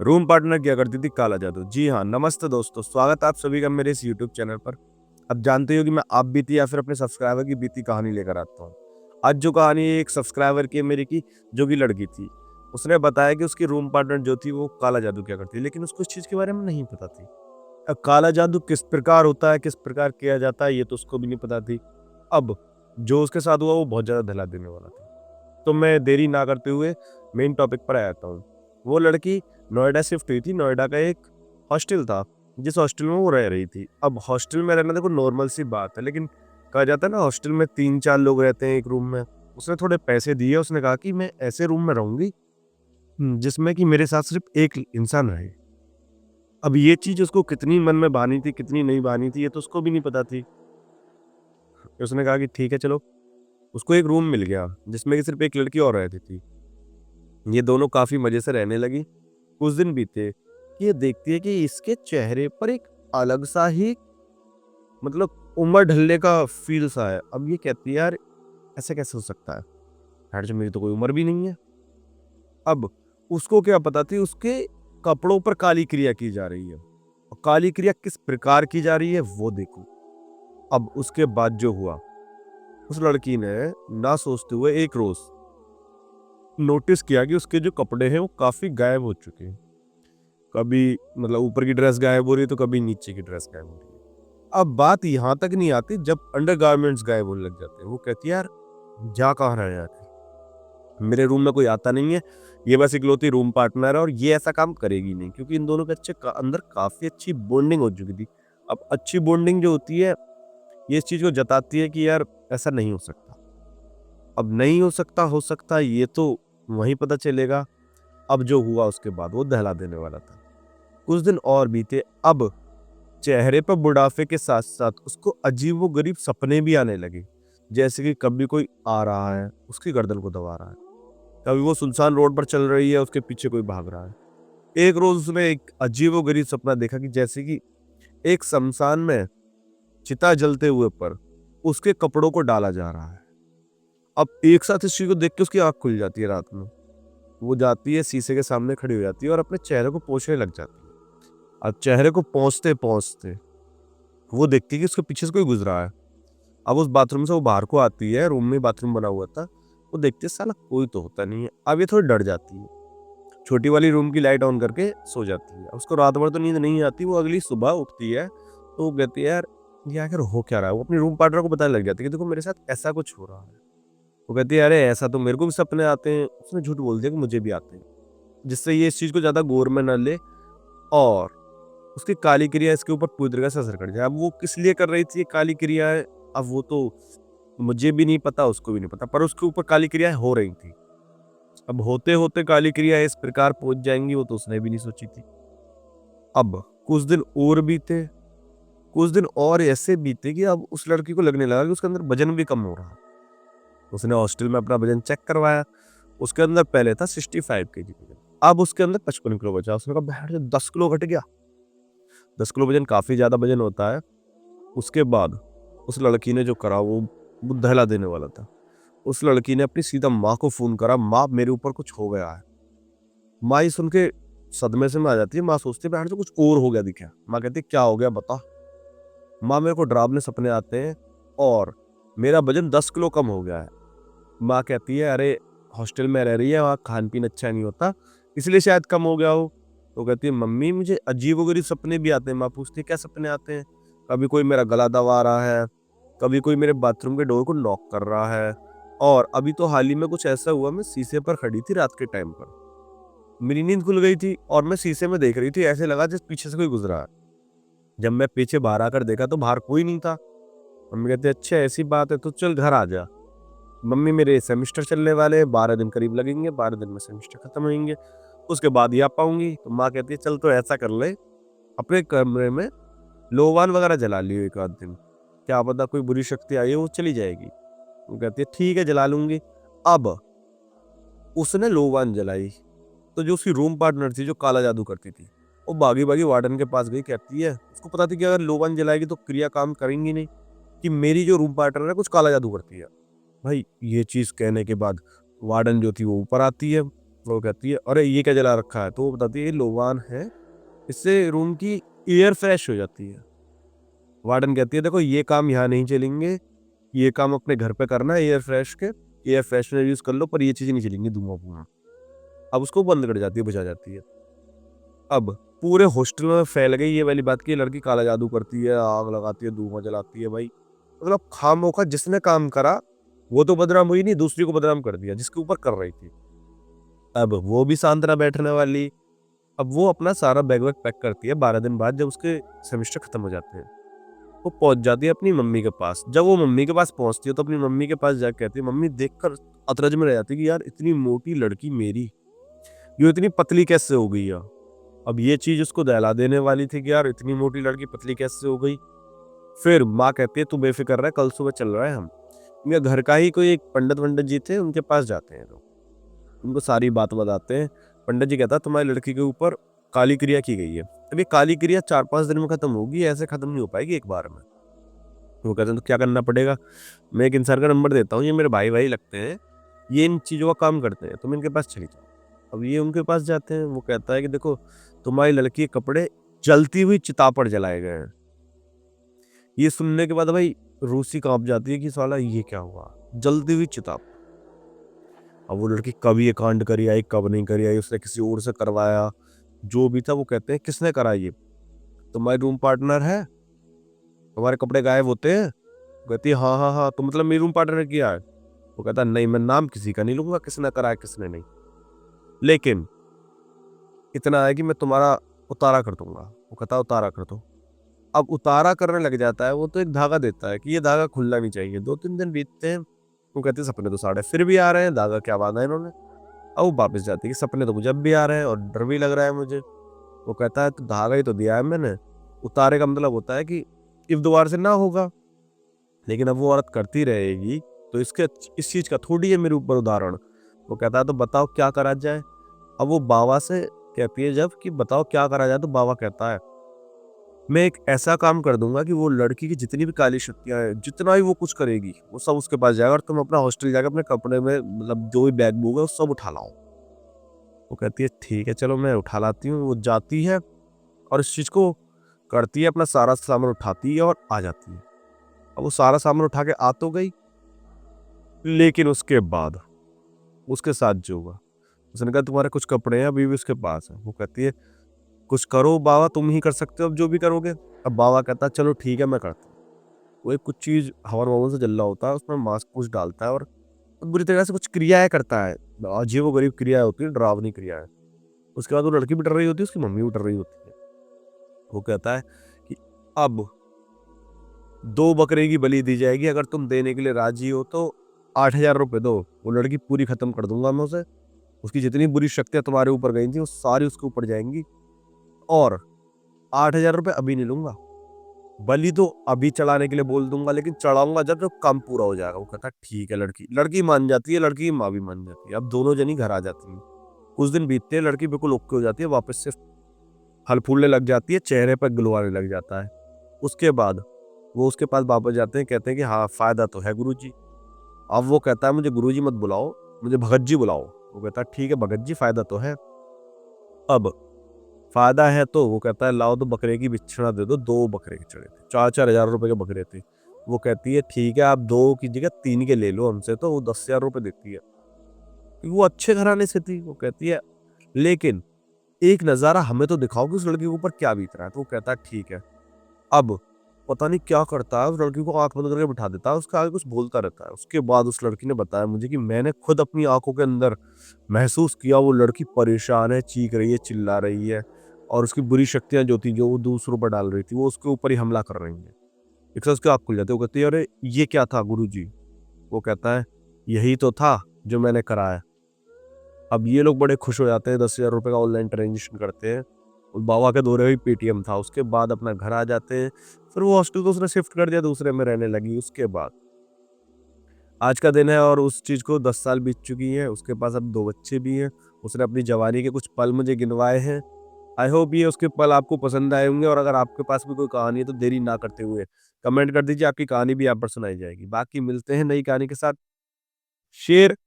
Room partner किया करती थी काला जादू। जी हाँ, नमस्ते दोस्तों, स्वागत है आप सभी का मेरे इस यूट्यूब चैनल पर। अब जानते हो कि मैं आप बीती या फिर अपने सब्सक्राइबर की बीती कहानी लेकर आता हूँ। आज जो कहानी एक सब्सक्राइबर की है मेरी की, जो कि लड़की थी। उसने बताया कि उसकी रूम पार्टनर जो थी वो काला जादू किया करती थी, लेकिन उसको इस चीज़ के बारे में नहीं पता थी। काला जादू किस प्रकार होता है, किस प्रकार किया जाता है, ये तो उसको भी नहीं पता थी। अब जो उसके साथ हुआ वो बहुत ज़्यादा धला देने वाला था। तो मैं देरी ना करते हुए मेन टॉपिक पर आ जाता हूँ। वो लड़की नोएडा शिफ्ट हुई थी। नोएडा का एक हॉस्टल था, जिस हॉस्टल में वो रह रही थी। अब हॉस्टल में रहना देखो नॉर्मल सी बात है, लेकिन कहा जाता है ना हॉस्टल में 3-4 लोग रहते हैं एक रूम में। उसने थोड़े पैसे दिए, उसने कहा कि मैं ऐसे रूम में रहूँगी जिसमें कि मेरे साथ सिर्फ एक इंसान रहे। अब ये चीज़ उसको कितनी मन में बानी थी, कितनी नहीं बानी थी, ये तो उसको भी नहीं पता थी। उसने कहा कि ठीक है चलो। उसको एक रूम मिल गया, जिसमें कि सिर्फ एक लड़की और रहती थी। ये दोनों काफ़ी मज़े से रहने लगी। कुछ दिन बीते, ये देखती है कि इसके चेहरे पर एक अलग-सा ही उम्र ढलने का फ़ील सा है। अब ये कहती है यार ऐसे कैसे हो सकता है? यार जो मेरी तो कोई उम्र भी नहीं है। अब उसको क्या पता थी उसके कपड़ों पर काली क्रिया की जा रही है। और काली क्रिया किस प्रकार की जा रही है वो देखो। अब उसके बाद जो हुआ, उस लड़की ने ना सोचते हुए एक रोज़ नोटिस किया कि उसके जो कपड़े हैं वो काफ़ी गायब हो चुके हैं। कभी ऊपर की ड्रेस गायब हो रही है तो कभी नीचे की ड्रेस गायब हो रही है। अब बात यहाँ तक नहीं आती जब अंडरगारमेंट्स गायब होने लग जाते हैं। वो कहती है यार जा कहाँ रहा है आखिर? मेरे रूम में कोई आता नहीं है। ये बस इकलौती रूम पार्टनर है और ये ऐसा काम करेगी नहीं, क्योंकि इन दोनों के अंदर काफ़ी अच्छी बॉन्डिंग हो चुकी थी। अब अच्छी बॉन्डिंग जो होती है, ये इस चीज़ को जताती है कि यार ऐसा नहीं हो सकता। अब नहीं हो सकता ये तो वहीं पता चलेगा। अब जो हुआ उसके बाद वो दहला देने वाला था। कुछ दिन और बीते। अब चेहरे पर बुढ़ापे के साथ-साथ उसको अजीबो-गरीब सपने भी आने लगे। जैसे कि कभी कोई आ रहा है, उसकी गर्दन को दबा रहा है। कभी वो सुनसान रोड पर चल रही है, उसके पीछे कोई भाग रहा है। एक रोज़ उसने एक अजीबो-गरीब सपना देखा कि जैसे कि एक शमशान में चिता जलते हुए पर उसके कपड़ों को डाला जा रहा है। अब एक साथ इस चीज़ को देख के उसकी आँख खुल जाती है रात में। वो जाती है शीशे के सामने खड़ी हो जाती है और अपने चेहरे को पोंछने लग जाती है। अब चेहरे को पोंछते-पोंछते वो देखती है कि उसके पीछे से कोई गुज़रा है। अब उस बाथरूम से वो बाहर को आती है, रूम में बाथरूम बना हुआ था। वो देखती है साला कोई तो होता नहीं है। अब ये थोड़ी डर जाती है। छोटी वाली रूम की लाइट ऑन करके सो जाती है। उसको रात भर तो नींद नहीं आती। वो अगली सुबह उठती है, तो वो कहती है यार ये आखिर हो क्या रहा है? वो अपनी रूम पार्टनर को बताने लग जाती है कि देखो मेरे साथ ऐसा कुछ हो रहा है। वो कहती है अरे ऐसा तो मेरे को भी सपने आते हैं। उसने झूठ बोल दिया कि मुझे भी आते हैं। जिससे ये इस चीज़ को ज़्यादा गौर में ना ले और उसकी काली क्रिया इसके ऊपर पूरी तरीके से असर कर जाए। अब वो किस लिए कर रही थी ये काली क्रियाएँ, अब वो तो मुझे भी नहीं पता, उसको भी नहीं पता, पर उसके ऊपर काली क्रियाएँ हो रही थी। अब होते-होते काली क्रियाएँ इस प्रकार पहुँच जाएँगी, वो तो उसने भी नहीं सोची थी। अब कुछ दिन और बीते, कुछ दिन और ऐसे बीते कि अब उस लड़की को लगने लगा कि उसके अंदर वज़न भी कम हो रहा है। उसने हॉस्टल में अपना वज़न चेक करवाया, उसके अंदर पहले था 65 केजी वज़न, अब उसके अंदर 55 किलो बचा। उसने कहा भैंसचोद 10 किलो घट गया। 10 किलो वज़न काफ़ी ज़्यादा वज़न होता है। उसके बाद उस लड़की ने जो करा वो दहला देने वाला था। उस लड़की ने अपनी सीधा माँ को फ़ोन करा, माँ मेरे ऊपर कुछ हो गया है। माँ ये सुन के सदमे से में आ जाती है। माँ सोचती है भैंसचोद कुछ और हो गया दिख है। माँ कहती है क्या हो गया बता? माँ मेरे को डरावने सपने आते हैं और मेरा वज़न 10 किलो कम हो गया है। माँ कहती है अरे हॉस्टल में रह रही है, वहाँ खान-पीन अच्छा नहीं होता, इसलिए शायद कम हो गया हो। तो कहती है मम्मी मुझे अजीबो-गरीब सपने भी आते हैं। माँ पूछती है क्या सपने आते हैं? कभी कोई मेरा गला दबा रहा है, कभी कोई मेरे बाथरूम के डोर को नॉक कर रहा है और अभी तो हाल ही में कुछ ऐसा हुआ, मैं शीशे पर खड़ी थी रात के टाइम पर। मेरी नींद खुल गई थी और मैं शीशे में देख रही थी, ऐसे लगा जैसे पीछे से कोई गुज़रा है। जब मैं पीछे बाहर आकर देखा तो बाहर कोई नहीं था। मम्मी कहती है अच्छा ऐसी बात है तो चल घर आ जा। मम्मी मेरे सेमेस्टर चलने वाले हैं, 12 दिन करीब लगेंगे, 12 दिन में सेमेस्टर खत्म होंगे, उसके बाद ही आ पाऊँगी। तो माँ कहती है चल तो ऐसा कर ले, अपने कमरे में लोबान वगैरह जला लियो एक आध दिन, क्या पता कोई बुरी शक्ति आई है वो चली जाएगी। वो कहती है ठीक है जला लूँगी। अब उसने लोबान जलाई, तो जो उसकी रूम पार्टनर थी जो काला जादू करती थी, वो भागी-भागी वार्डन के पास गई। कहती है उसको पता थी कि अगर लोबान जलाएगी तो क्रिया काम करेंगी नहीं, कि मेरी जो रूम पार्टनर है कुछ काला जादू करती है। भाई ये चीज़ कहने के बाद वार्डन जो थी वो ऊपर आती है। वो कहती है अरे ये क्या जला रखा है, तो वो बताती है ये लोबान है, इससे रूम की एयर फ्रेश हो जाती है। वार्डन कहती है देखो ये काम यहाँ नहीं चलेंगे, ये काम अपने घर पे करना है, एयर फ्रेश के एयर फ्रेशनर यूज कर लो, पर ये चीजें नहीं चलेंगी धुआं धुआं। अब उसको बंद कर जाती है, बुझा जाती है। अब पूरे हॉस्टल में फैल गई ये वाली बात की लड़की काला जादू करती है, आग लगाती है, धुआं जलाती है। भाई मतलब खामोखा जिसने काम करा वो तो बदनाम हुई नहीं, दूसरी को बदनाम कर दिया जिसके ऊपर कर रही थी। अब वो भी शांत ना बैठने वाली। अब वो अपना सारा बैग वैग पैक करती है 12 दिन बाद, जब उसके सेमेस्टर खत्म हो जाते हैं। वो पहुंच जाती है अपनी मम्मी के पास। जब वो मम्मी के पास पहुंचती है तो अपनी मम्मी के पास जाकर कहती है, मम्मी देखकर अचरज में रह जाती है कि यार इतनी मोटी लड़की मेरी, ये इतनी पतली कैसे हो गई है। अब ये चीज उसको दहला देने वाली थी कि यार इतनी मोटी लड़की पतली कैसे हो गई। फिर माँ कहती है तू बेफिक्र रह, कल सुबह चल रहा है हम। इनके घर का ही कोई एक पंडित जी थे, उनके पास जाते हैं तो उनको सारी बात बताते हैं। पंडित जी कहता है तुम्हारी लड़की के ऊपर काली क्रिया की गई है। अब ये काली क्रिया 4-5 दिन में खत्म होगी, ऐसे खत्म नहीं हो पाएगी एक बार में। वो कहते हैं तो क्या करना पड़ेगा। मैं एक इंसान का नंबर देता हूँ, ये मेरे भाई भाई लगते हैं, ये इन चीज़ों का काम करते हैं, तुम इनके पास चली जाओ। अब ये उनके पास जाते हैं। वो कहता है कि देखो तुम्हारी लड़की के कपड़े जलती हुई चिता पर जलाए गए हैं। ये सुनने के बाद भाई रूसी कांप जाती है कि साला ये क्या हुआ, जलती हुई चिता पर। अब वो लड़की कब ये कांड करी आई, कब नहीं करी आई, उसने किसी और से करवाया, जो भी था। वो कहते हैं किसने करा ये, तुम्हारी रूम पार्टनर है, तुम्हारे कपड़े गायब होते हैं। कहती है हाँ हाँ हाँ, तो मतलब मेरे रूम पार्टनर ने किया है। वो कहता है नहीं, मैं नाम किसी का नहीं लूंगा, किसने करा है किसने नहीं, लेकिन इतना है कि मैं तुम्हारा उतारा कर दूंगा। वो कहता है उतारा कर दो। अब उतारा करने लग जाता है। वो तो एक धागा देता है कि ये धागा खुलना नहीं चाहिए। 2-3 दिन बीतते हैं। वो कहते हैं सपने तो साढ़े फिर भी आ रहे हैं, धागा क्या बांधा है इन्होंने। अब वो वापस जाती है कि सपने तो मुझे अब भी आ रहे हैं और डर भी लग रहा है मुझे। वो कहता है तो धागा ही तो दिया है मैंने, उतारे का मतलब होता है कि इफ दोबारा से ना होगा। लेकिन अब वो औरत करती रहेगी तो इसके इस चीज का थोड़ी है मेरे ऊपर उदाहरण। वो कहता है तो बताओ क्या करा जाए। अब वो बाबा से कहती है जब कि बताओ क्या करा जाए, तो बाबा कहता है मैं एक ऐसा काम कर दूंगा कि वो लड़की की जितनी भी काली शक्तियां हैं, जितना भी वो कुछ करेगी, वो सब उसके पास जाएगा और तुम अपना हॉस्टल जाकर अपने कपड़े में मतलब जो भी बैग बूग है वो सब उठा लाओ। वो कहती है ठीक है चलो मैं उठा लाती हूँ। वो जाती है और इस चीज को करती है, अपना सारा सामान उठाती है और आ जाती है। अब वो सारा सामान उठा के आ तो गई, लेकिन उसके बाद उसके साथ जो हुआ, उसने कहा तुम्हारे कुछ कपड़े हैं अभी भी उसके पास है। वो कहती है कुछ करो बाबा, तुम ही कर सकते हो अब जो भी करोगे। अब बाबा कहता है चलो ठीक है मैं करता हूँ। वो एक कुछ चीज हवन ववन से जल रहा होता है, उसमें मास्क कुछ डालता है और बुरी तरह से कुछ क्रियाएं करता है। अजीब व गरीब क्रिया होती है, डरावनी क्रिया है। उसके बाद वो लड़की भी डर रही होती है, उसकी मम्मी भी डर रही होती है। वो कहता है कि अब 2 बकरे की बलि दी जाएगी, अगर तुम देने के लिए राजी हो तो 8,000 रुपए दो, वो लड़की पूरी खत्म कर दूंगा मैं उसे। उसकी जितनी बुरी शक्तियां तुम्हारे ऊपर गई थी वो सारी उसके ऊपर जाएंगी, और 8,000 रुपए अभी नहीं लूंगा, बलि तो अभी चढ़ाने के लिए बोल दूंगा, लेकिन चढ़ाऊंगा जब काम पूरा हो जाएगा। वो कहता है ठीक है। लड़की लड़की मान जाती है, लड़की की माँ भी मान जाती है। अब दोनों जनी घर आ जाती है। कुछ दिन बीतते हैं, लड़की बिल्कुल ओके हो जाती है, वापस से फल फूलने लग जाती है, चेहरे पर ग्लो आने लग जाता है। उसके बाद वो उसके पास वापस जाते हैं, कहते हैं कि हाँ फायदा तो है गुरुजी। अब वो कहता है मुझे गुरुजी मत बुलाओ, मुझे भगत जी बुलाओ। वो कहता है ठीक है भगत जी, फायदा तो है। अब फायदा है तो वो कहता है लाओ तो बकरे की बिछड़ा दे दो। 2 बकरे के चढ़े थे, 4-4 हज़ार रुपए के बकरे थे। वो कहती है ठीक है आप 2 की जगह 3 के ले लो हमसे, तो वो 10,000 रुपए देती है क्योंकि वो अच्छे घराने से थी। वो कहती है लेकिन एक नजारा हमें तो दिखाओ कि उस लड़की के ऊपर क्या बीत रहा है। तो वो कहता है ठीक है। अब पता नहीं क्या करता है, उस लड़की को आंख बंद करके बिठा देता है, उसके आगे कुछ बोलता रहता है। उसके बाद उस लड़की ने बताया मुझे कि मैंने खुद अपनी आंखों के अंदर महसूस किया वो लड़की परेशान है, चीख रही है, चिल्ला रही है, और उसकी बुरी शक्तियां जो थी, जो वो दूसरों पर डाल रही थी, वो उसके ऊपर ही हमला कर रही है। एक साथ उसकी आंख खुल जाती है। वो कहती है अरे ये क्या था गुरुजी। वो कहता है यही तो था जो मैंने कराया। अब ये लोग बड़े खुश हो जाते हैं, 10,000 रुपए का ऑनलाइन ट्रांजेक्शन करते हैं। और बाबा के दौरे भी पेटीएम था। उसके बाद अपना घर आ जाते हैं। फिर वो हॉस्टल को उसने शिफ्ट कर दिया, दूसरे में रहने लगी। उसके बाद आज का दिन है और उस चीज को 10 साल बीत चुकी है। उसके पास अब 2 बच्चे भी हैं। उसने अपनी जवानी के कुछ पल मुझे गिनवाए हैं। आई होप ये उसके पल आपको पसंद आए होंगे, और अगर आपके पास भी कोई कहानी है तो देरी ना करते हुए कमेंट कर दीजिए, आपकी कहानी भी यहाँ पर सुनाई जाएगी। बाकी मिलते हैं नई कहानी के साथ। शेयर